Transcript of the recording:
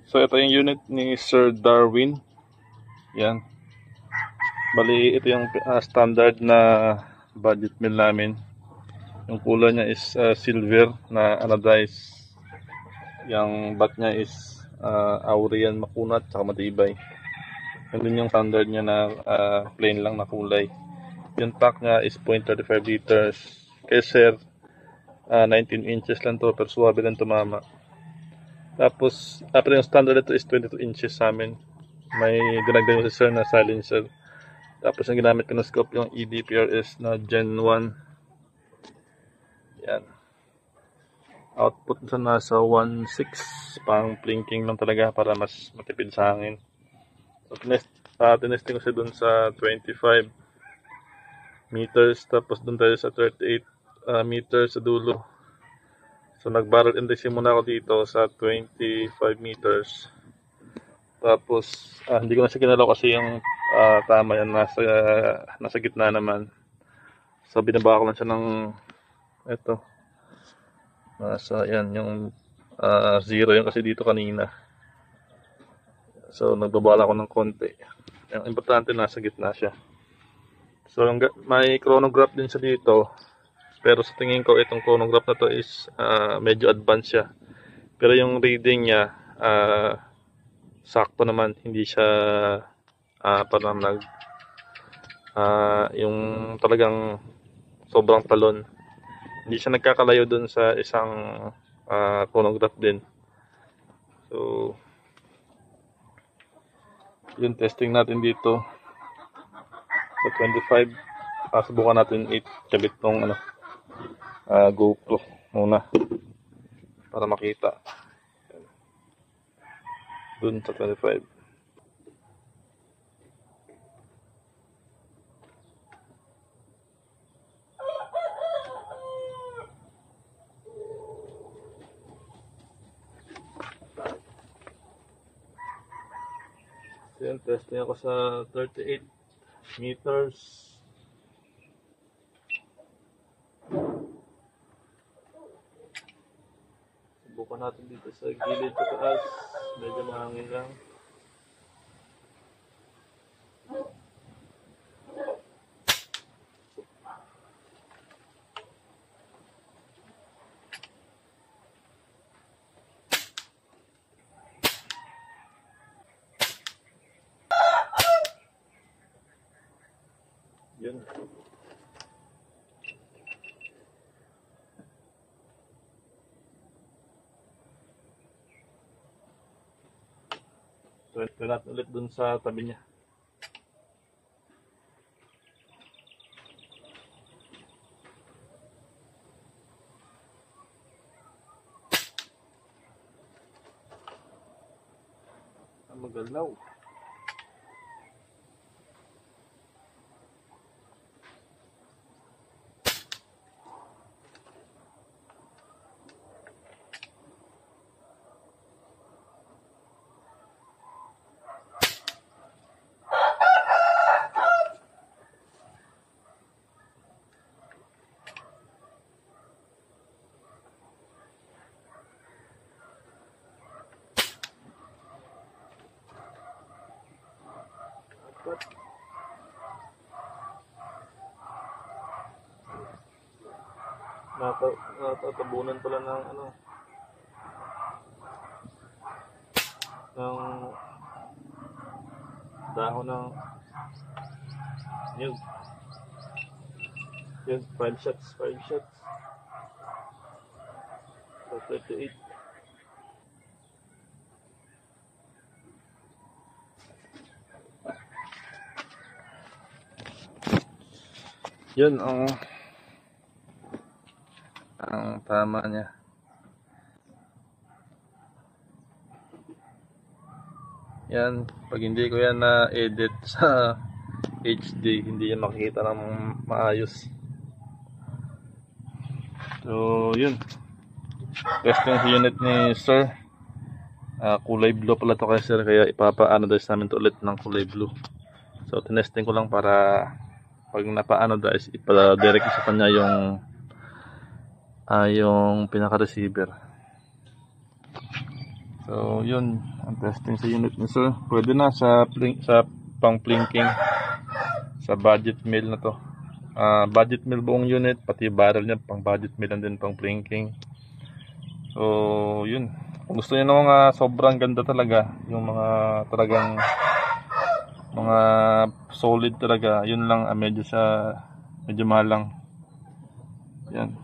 So ito yung unit ni Sir Darwin. Yan. Bali ito yung standard na budget meal namin. Yung kulay niya is silver na anodized. Yung bat niya is Aurian makunat at matibay. Yan din yung standard niya na plain lang na kulay. Yung pack niya is 0.35 liters. Kaya sir, 19 inches lang to, pero suwabe lang tumama. Tapos, yung standard ito is 22 inches sa amin. May dinagdag si sir na silencer. Tapos yung ginamit ko na scope yung EDPRS na Gen 1. Yan. Output sa nasa 1.6. Pang blinking lang talaga para mas matipid sa hangin. So, tinesting ko siya dun sa 25 meters. Tapos dun tayo sa 38 meters sa dulo. So nag-barrel indexing muna ako dito sa 25 meters. Tapos hindi ko na siya kinalaw kasi yung tama yan nasa gitna naman. So binaba ko lang siya ng ito. Nasa yan yung 0 yun kasi dito kanina. So nagbabala ko ng konti. Yung importante nasa gitna siya. So may chronograph din siya dito. Pero sa tingin ko itong chronograph na to is medyo advanced siya. Pero yung reading niya sakto naman, hindi siya parang yung talagang sobrang talon. Hindi siya nagkakalayo dun sa isang chronograph din. So yung testing natin dito sa 25. Subukan natin 8 kabit tong GoPro muna para makita dun sa 25. So yun, testing ako sa 38 meters. Subukan natin dito sa gilid sa taas. Medyo mahangin lang. Yun. Try natin ulit dun sa tabi niya. Magalaw. Natatabunan pala ng ng dahon ng nyug. Yun, 5 shots. So 38. Yun ang tama niya. Yan, pag hindi ko yan na-edit sa HD, hindi yan makikita ng maayos. So, yun. Testing sa unit ni Sir. Kulay blue pala to kay Sir, kaya ipapa-anodize namin to ulit ng kulay blue. So, tinesting ko lang para pag napa-anodize, ipa-direct sa kanya yung pinaka-receiver. So, yun ang testing sa unit ni sir. Pwede na sa pang plinking sa budget meal na to. Budget meal buong unit, pati barrel niya pang budget meal and din pang plinking. So, yun. Kung gusto niyo ng mga sobrang ganda talaga, yung mga talagang mga solid talaga, yun lang medyo mahal lang. Yan.